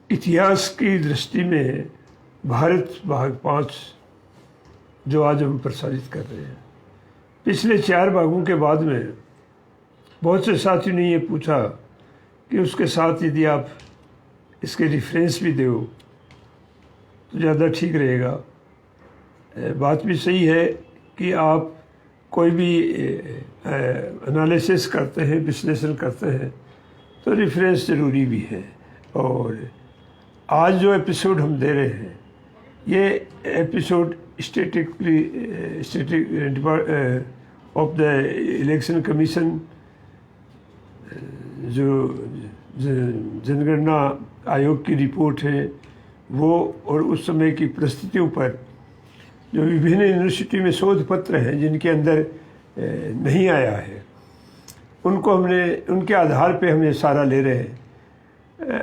इतिहास की दृष्टि में भारत भाग 5 जो आज हम प्रसारित कर रहे हैं, पिछले 4 भागों के बाद में बहुत से साथियों ने ये पूछा कि उसके साथ यदि आप इसके रेफरेंस भी दो तो ज़्यादा ठीक रहेगा। बात भी सही है कि आप कोई भी एनालिसिस करते हैं, विश्लेषण करते हैं तो रेफरेंस ज़रूरी भी है। और आज जो एपिसोड हम दे रहे हैं ये episode static of the election commission जो जनगणना आयोग की रिपोर्ट है वो, और उस समय की परिस्थितियों पर जो विभिन्न यूनिवर्सिटी में शोध पत्र हैं जिनके अंदर नहीं आया है उनको उनके आधार पे हम ये सारा ले रहे हैं।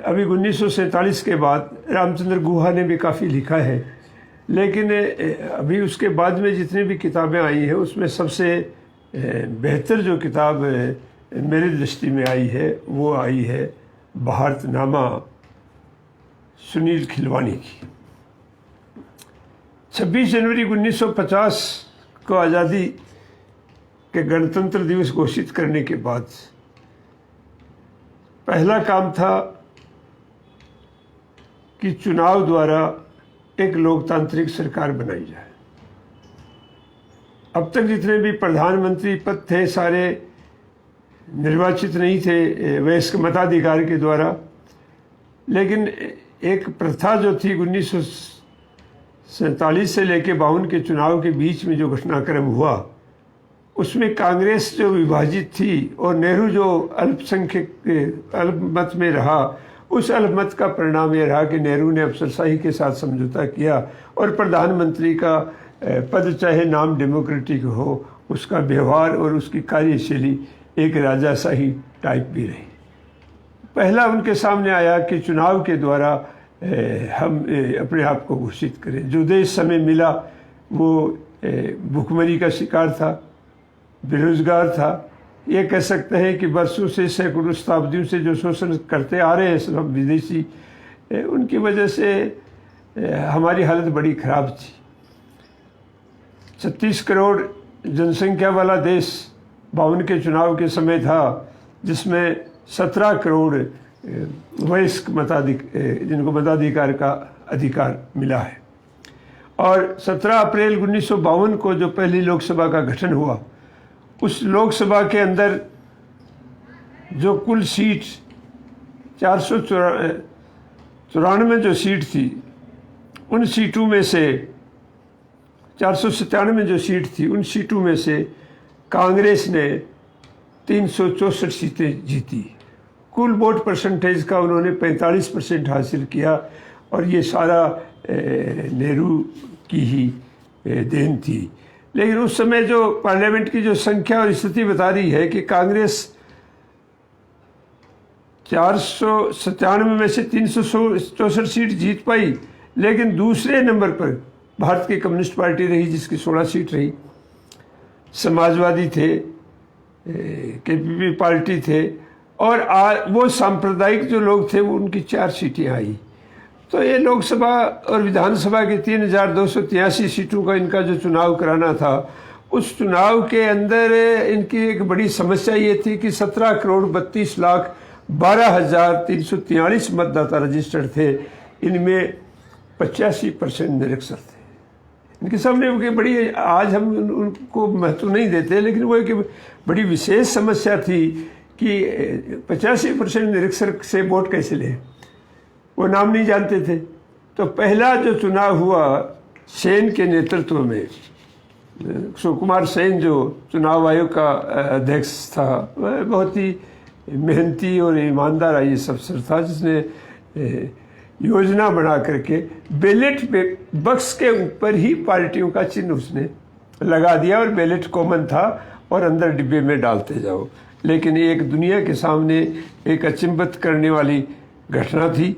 अभी 1947 के बाद रामचंद्र गुहा ने भी काफ़ी लिखा है, लेकिन अभी उसके बाद में जितनी भी किताबें आई हैं उसमें सबसे बेहतर जो किताब मेरी दृष्टि में आई है वो आई है भारतनामा सुनील खिलवानी की। 26 जनवरी 1950 को आज़ादी के गणतंत्र दिवस घोषित करने के बाद पहला काम था कि चुनाव द्वारा एक लोकतांत्रिक सरकार बनाई जाए। अब तक जितने भी प्रधानमंत्री पद थे सारे निर्वाचित नहीं थे वयस्क मताधिकार के द्वारा, लेकिन एक प्रथा जो थी 1947 से लेकर 52 के चुनाव के बीच में जो घटनाक्रम हुआ उसमें कांग्रेस जो विभाजित थी और नेहरू जो अल्पसंख्यक अल्पमत में रहा, उस अल्पमत का परिणाम यह रहा कि नेहरू ने अफसरशाही के साथ समझौता किया और प्रधानमंत्री का पद चाहे नाम डेमोक्रेटिक हो, उसका व्यवहार और उसकी कार्यशैली एक राजाशाही टाइप भी रही। पहला उनके सामने आया कि चुनाव के द्वारा हम अपने आप को घोषित करें। जो देश समय मिला वो भुखमरी का शिकार था, बेरोजगार था। ये कह सकते हैं कि वर्षों से सैकड़ों शताब्दियों से जो शोषण करते आ रहे हैं सब विदेशी, उनकी वजह से हमारी हालत बड़ी ख़राब थी। 36 करोड़ जनसंख्या वाला देश 52 के चुनाव के समय था, जिसमें 17 करोड़ वयस्क जिनको मताधिकार का अधिकार मिला है। और 17 अप्रैल 1952 को जो पहली लोकसभा का गठन हुआ, उस लोकसभा के अंदर जो कुल सीट 494 जो सीट थी, उन सीटों में से 497 जो सीट थी उन सीटों में से कांग्रेस ने 364 सीटें जीती। कुल वोट परसेंटेज का उन्होंने 45% हासिल किया और ये सारा नेहरू की ही देन थी। लेकिन उस समय जो पार्लियामेंट की जो संख्या और स्थिति बता रही है कि कांग्रेस 497 में से 364 सीट जीत पाई, लेकिन दूसरे नंबर पर भारत की कम्युनिस्ट पार्टी रही जिसकी 16 सीट रही। समाजवादी थे, केपीपी पार्टी थे और वो सांप्रदायिक जो लोग थे वो उनकी 4 सीटें आई। तो ये लोकसभा और विधानसभा की 3283 सीटों का इनका जो चुनाव कराना था, उस चुनाव के अंदर इनकी एक बड़ी समस्या ये थी कि 17 करोड़ 32 लाख 12,343 मतदाता रजिस्टर्ड थे। इनमें 85% निरक्षर थे। इनके सामने बड़ी, आज हम उनको महत्व नहीं देते, लेकिन वो एक बड़ी विशेष समस्या थी कि 85% निरक्षर से वोट कैसे लें, वो नाम नहीं जानते थे। तो पहला जो चुनाव हुआ सेन के नेतृत्व में, सुकुमार सेन जो चुनाव आयोग का अध्यक्ष था, वह बहुत ही मेहनती और ईमानदार आईएएस अफसर था, जिसने योजना बना करके बैलेट बक्स के ऊपर ही पार्टियों का चिन्ह उसने लगा दिया और बैलेट कॉमन था और अंदर डिब्बे में डालते जाओ। लेकिन ये एक दुनिया के सामने एक अचंभित करने वाली घटना थी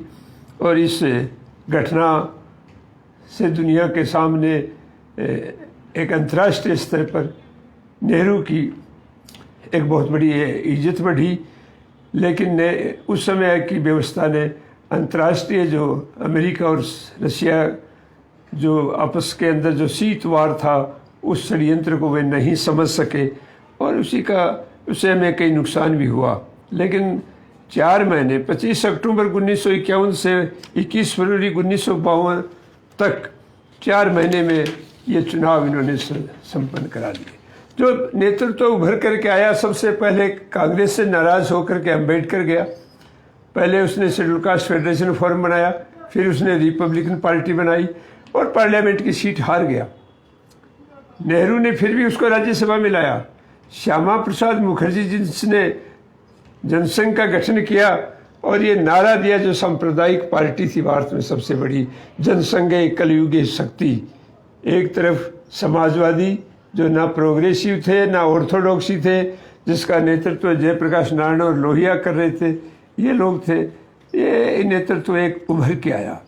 और इस घटना से दुनिया के सामने एक अंतर्राष्ट्रीय स्तर पर नेहरू की एक बहुत बड़ी इज्जत बढ़ी। लेकिन उस समय की व्यवस्था ने अंतर्राष्ट्रीय जो अमेरिका और रशिया जो आपस के अंदर जो शीत वार था, उस षड्यंत्र को वे नहीं समझ सके और उससे हमें कई नुकसान भी हुआ। लेकिन 4 महीने 25 अक्टूबर 1951 से 21 फरवरी 1952 तक 4 महीने में ये चुनाव इन्होंने संपन्न करा दिए। जो नेतृत्व उभर करके आया, सबसे पहले कांग्रेस से नाराज़ होकर के अम्बेडकर गया। पहले उसने शेड्यूल कास्ट फेडरेशन फोरम बनाया, फिर उसने रिपब्लिकन पार्टी बनाई और पार्लियामेंट की सीट हार गया। नेहरू ने फिर भी उसको राज्यसभा में लाया। श्यामा प्रसाद मुखर्जी जिसने जनसंघ का गठन किया और ये नारा दिया जो सांप्रदायिक पार्टी थी भारत में सबसे बड़ी, जनसंघ कलयुगी शक्ति। एक तरफ समाजवादी जो ना प्रोग्रेसिव थे ना ऑर्थोडॉक्सी थे, जिसका नेतृत्व जयप्रकाश नारायण और लोहिया कर रहे थे, ये लोग थे। ये नेतृत्व एक उभर के आया।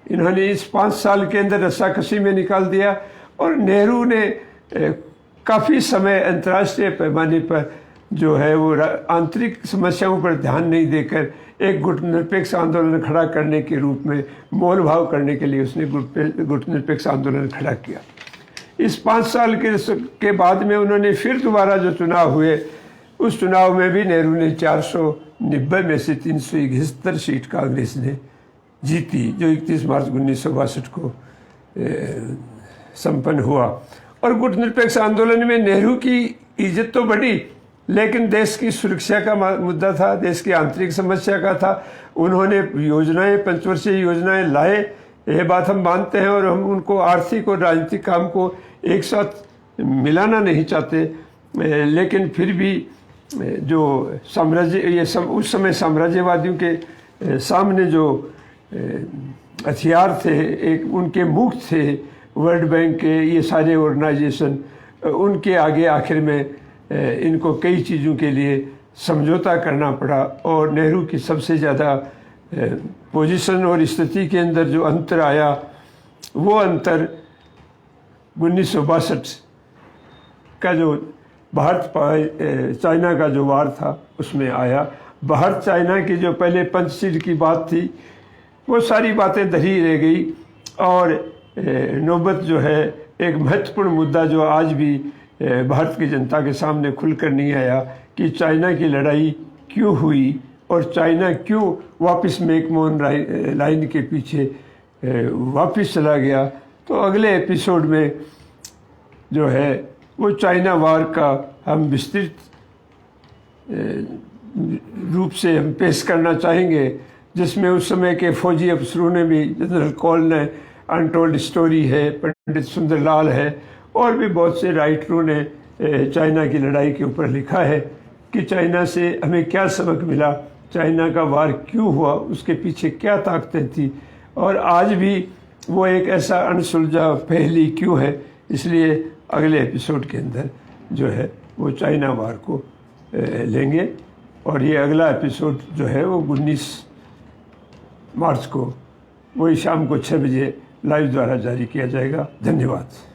इन्होंने इस 5 साल के अंदर रस्साकशी में निकाल दिया और नेहरू ने काफ़ी समय अंतर्राष्ट्रीय पैमाने पर जो है वो आंतरिक समस्याओं पर ध्यान नहीं देकर एक गुटनिरपेक्ष आंदोलन खड़ा करने के रूप में मोल भाव करने के लिए उसने गुटनिरपेक्ष आंदोलन खड़ा किया। इस 5 साल के बाद में उन्होंने फिर दोबारा जो चुनाव हुए, उस चुनाव में भी नेहरू ने 490 में से 371 सीट कांग्रेस ने जीती, जो 31 मार्च 1962 को संपन्न हुआ। और गुटनिरपेक्ष आंदोलन में नेहरू की इज्जत तो बढ़ी, लेकिन देश की सुरक्षा का मुद्दा था, देश की आंतरिक समस्या का था। उन्होंने योजनाएं, पंचवर्षीय योजनाएं लाए, ये बात हम मानते हैं, और हम उनको आर्थिक और राजनीतिक काम को एक साथ मिलाना नहीं चाहते। लेकिन फिर भी जो साम्राज्य उस समय साम्राज्यवादियों के सामने जो हथियार थे, एक उनके मुख थे वर्ल्ड बैंक के, ये सारे ऑर्गेनाइजेशन, उनके आगे आखिर में इनको कई चीज़ों के लिए समझौता करना पड़ा। और नेहरू की सबसे ज़्यादा पोजीशन और स्थिति के अंदर जो अंतर आया, वो अंतर 1962 का जो भारत चाइना का जो वार था उसमें आया। भारत चाइना की जो पहले पंचशील की बात थी, वो सारी बातें धरी रह गई। और नौबत जो है एक महत्वपूर्ण मुद्दा जो आज भी भारत की जनता के सामने खुलकर नहीं आया कि चाइना की लड़ाई क्यों हुई और चाइना क्यों वापस मैकमोहन लाइन के पीछे वापस चला गया। तो अगले एपिसोड में जो है वो चाइना वार का हम विस्तृत रूप से हम पेश करना चाहेंगे, जिसमें उस समय के फौजी अफसरों ने भी, जनरल कॉल ने अनटोल्ड स्टोरी है, पंडित सुंदरलाल है, और भी बहुत से राइटरों ने चाइना की लड़ाई के ऊपर लिखा है कि चाइना से हमें क्या सबक मिला, चाइना का वार क्यों हुआ, उसके पीछे क्या ताकतें थी, और आज भी वो एक ऐसा अनसुलझा पहेली क्यों है। इसलिए अगले एपिसोड के अंदर जो है वो चाइना वार को लेंगे। और ये अगला एपिसोड जो है वो 19 मार्च को वही शाम को 6 बजे लाइव द्वारा जारी किया जाएगा। धन्यवाद।